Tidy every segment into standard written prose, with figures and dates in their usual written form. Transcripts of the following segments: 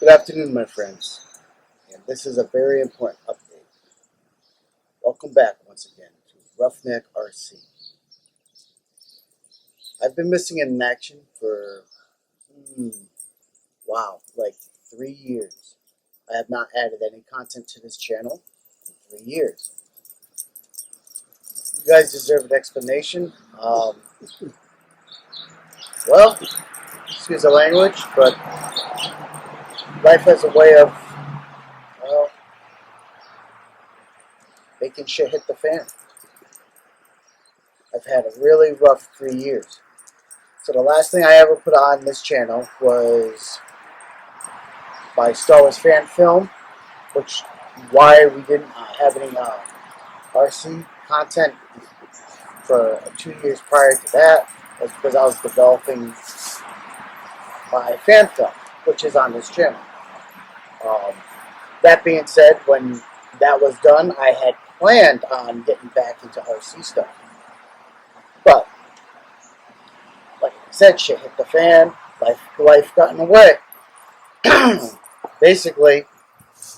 Good afternoon, my friends, and this is a very important update. Welcome back once again to Roughneck RC. I've been missing in action for, wow, like 3 years. I have not added any content to this channel in 3 years. You guys deserve an explanation. Well, excuse the language, but life has a way of, well, making shit hit the fan. I've had a really rough 3 years. So the last thing I ever put on this channel was my Star Wars fan film, which why we didn't have any RC content for 2 years prior to that was because I was developing my fan film, which is on this channel. That being said, when that was done, I had planned on getting back into RC stuff. But, like I said, shit hit the fan, life got in the way. Basically,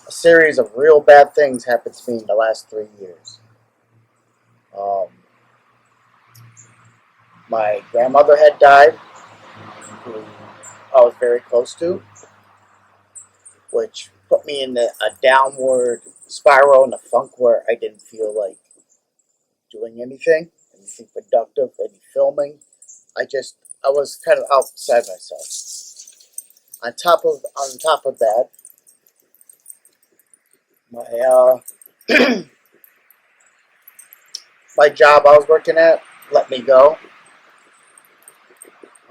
a series of real bad things happened to me in the last 3 years. My grandmother had died, who I was very close to, which put me in a downward spiral in a funk where I didn't feel like doing anything productive, any filming. I was kind of outside myself. On top of that, my my job I was working at let me go,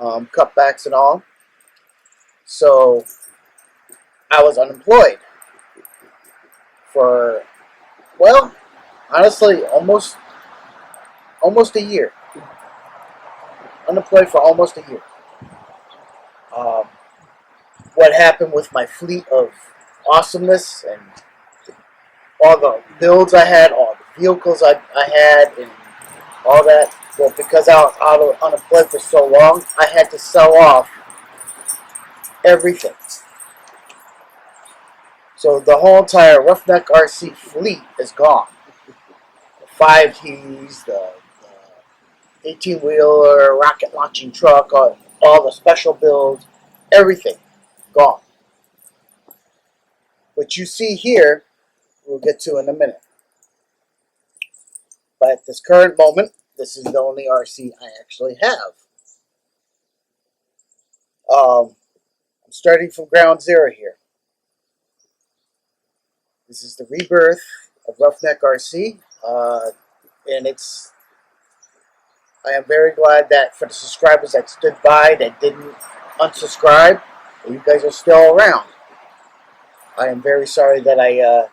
cutbacks and all. So I was unemployed for, well, honestly, almost a year. Unemployed for almost a year. What happened with my fleet of awesomeness and all the builds I had, all the vehicles I had, and all that. Well, because I was unemployed for so long, I had to sell off everything. So the whole entire Roughneck RC fleet is gone. The 5 keys, the 18-wheeler, rocket launching truck, all the special builds, everything gone. What you see here, we'll get to in a minute. But at this current moment, this is the only RC I actually have. I'm starting from ground zero here. This is the rebirth of Roughneck RC, and I am very glad that for the subscribers that stood by, that didn't unsubscribe, you guys are still around. I am very sorry that I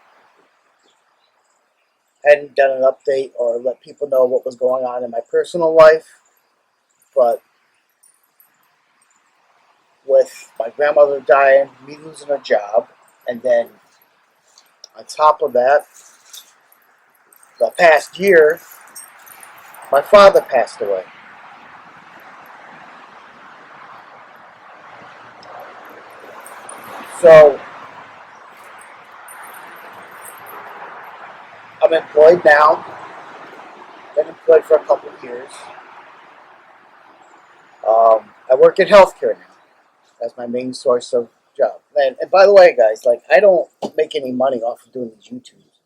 hadn't done an update or let people know what was going on in my personal life, but with my grandmother dying, me losing a job, and then on top of that, the past year, my father passed away. So I'm employed now. Been employed for a couple of years. I work in healthcare now. That's my main source of job. And by the way, guys, like, I don't make any money off of doing these YouTubes,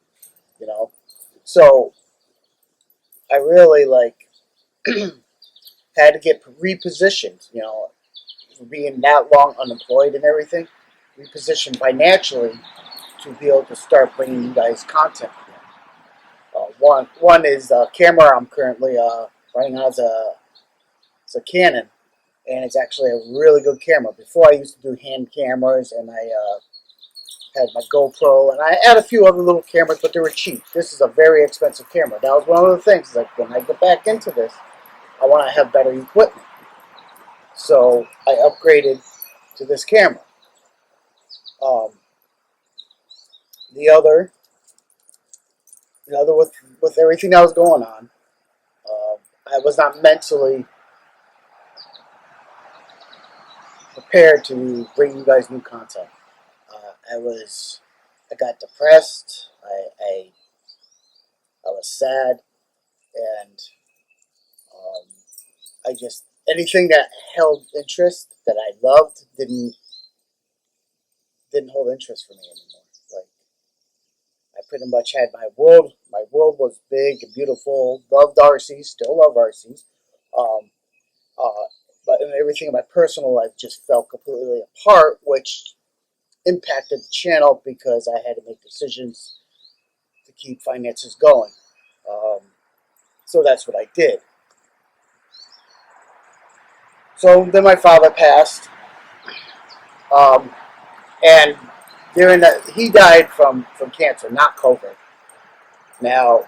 you know. So I really had to get repositioned, for being that long unemployed and everything, repositioned financially to be able to start bringing you guys content again. One is the camera I'm currently running on. It's a Canon, and it's actually a really good camera. Before I used to do hand cameras, and I had my GoPro, and I had a few other little cameras, but they were cheap. This is a very expensive camera. That was one of the things. Like, when I get back into this, I want to have better equipment. So I upgraded to this camera. The other with everything that was going on, I was not mentally prepared to bring you guys new content. I got depressed. I was sad, and um, I just anything that held interest that I loved didn't hold interest for me anymore. Like I pretty much had my world. My world was big and beautiful. Loved RCs, still love RCs. Um, uh, but everything in my personal life just fell completely apart, which impacted the channel because I had to make decisions to keep finances going. Um, so that's what I did. So then my father passed, um, and during that he died from cancer, not COVID. Now,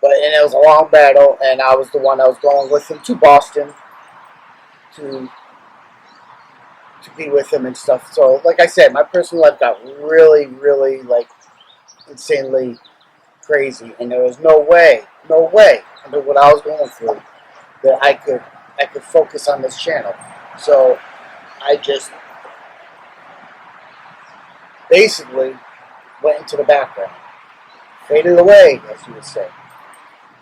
and it was a long battle, and I was the one that was going with him to Boston to to be with him and stuff. So, like I said, my personal life got really, really like insanely crazy, and there was no way, under what I was going through, that I could focus on this channel. So I just basically went into the background, faded away, as you would say.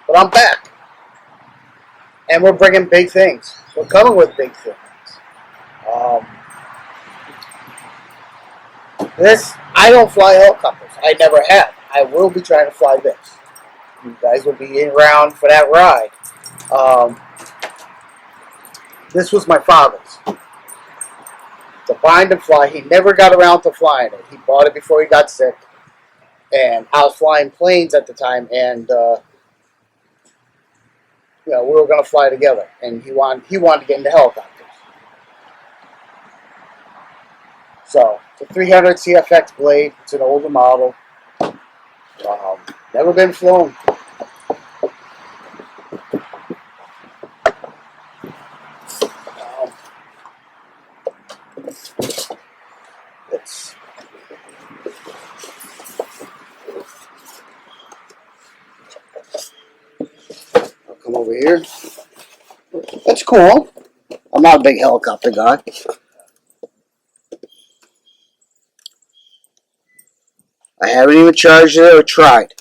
But I'm back, and we're bringing big things. We're coming with big things. Um, this I don't fly helicopters. I never have. I will be trying to fly this. You guys will be around for that ride. Um, this was my father's. To bind and fly. He never got around to flying it. He bought it before he got sick. And I was flying planes at the time, and we were going to fly together. And he wanted to get into helicopters. So it's a 300 CFX blade. It's an older model. Never been flown. Um, it's I'll come over here. That's cool. I'm not a big helicopter guy. I haven't even charged it or tried.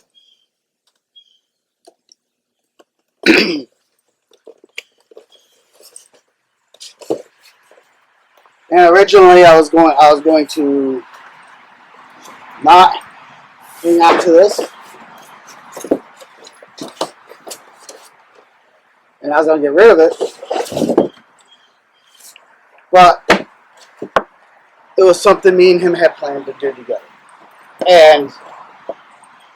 And originally, I was going to not hang on to this, and I was going to get rid of it. But it was something me and him had planned to do together. And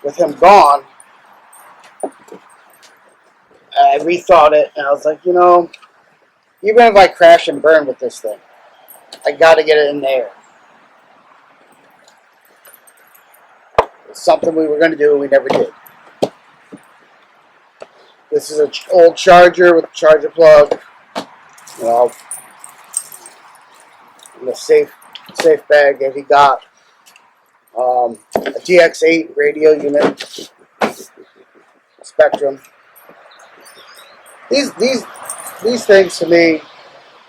with him gone, I rethought it, and I was like, even if I crash and burn with this thing, I got to get it in the air. It's something we were going to do, and we never did. This is an old charger with a charger plug. In the safe bag that he got. A GX8 radio unit, Spectrum. These things to me,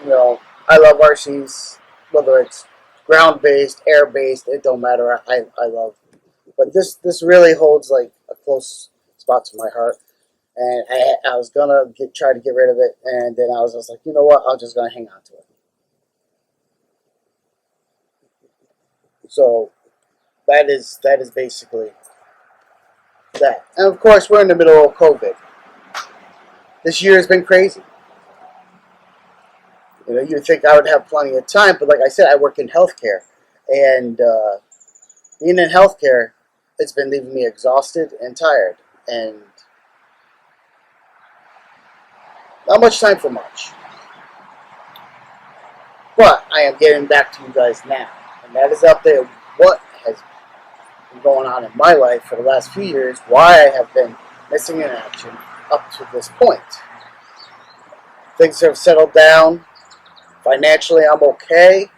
I love RCs, whether it's ground based, air based, it don't matter. I love. But this really holds like a close spot to my heart, and I was gonna try to get rid of it, and then I was just like, you know what? I'm just gonna hang on to it. So that is basically that. And of course, we're in the middle of COVID. This year has been crazy. You'd think I would have plenty of time, but like I said, I work in healthcare, and being in healthcare, it's been leaving me exhausted and tired, and not much time for much. But I am getting back to you guys now, and that is up there. What has been going on in my life for the last few years? Why I have been missing in action up to this point. Things have settled down. Financially, I'm okay.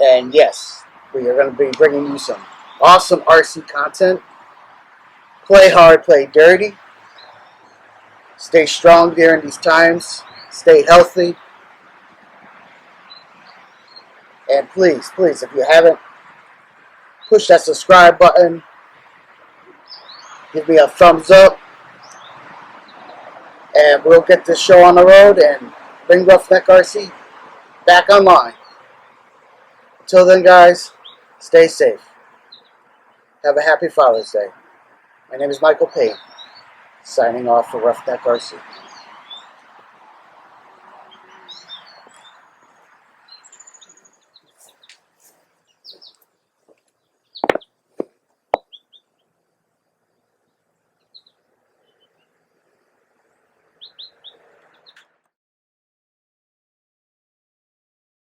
And yes, we are going to be bringing you some awesome RC content. Play hard, play dirty. Stay strong during these times. Stay healthy. And please, please, if you haven't pushed that subscribe button, give me a thumbs up, and we'll get this show on the road and bring Roughneck RC back online. Until then, guys, stay safe. Have a happy Father's Day. My name is Michael Payne, signing off for Roughneck RC.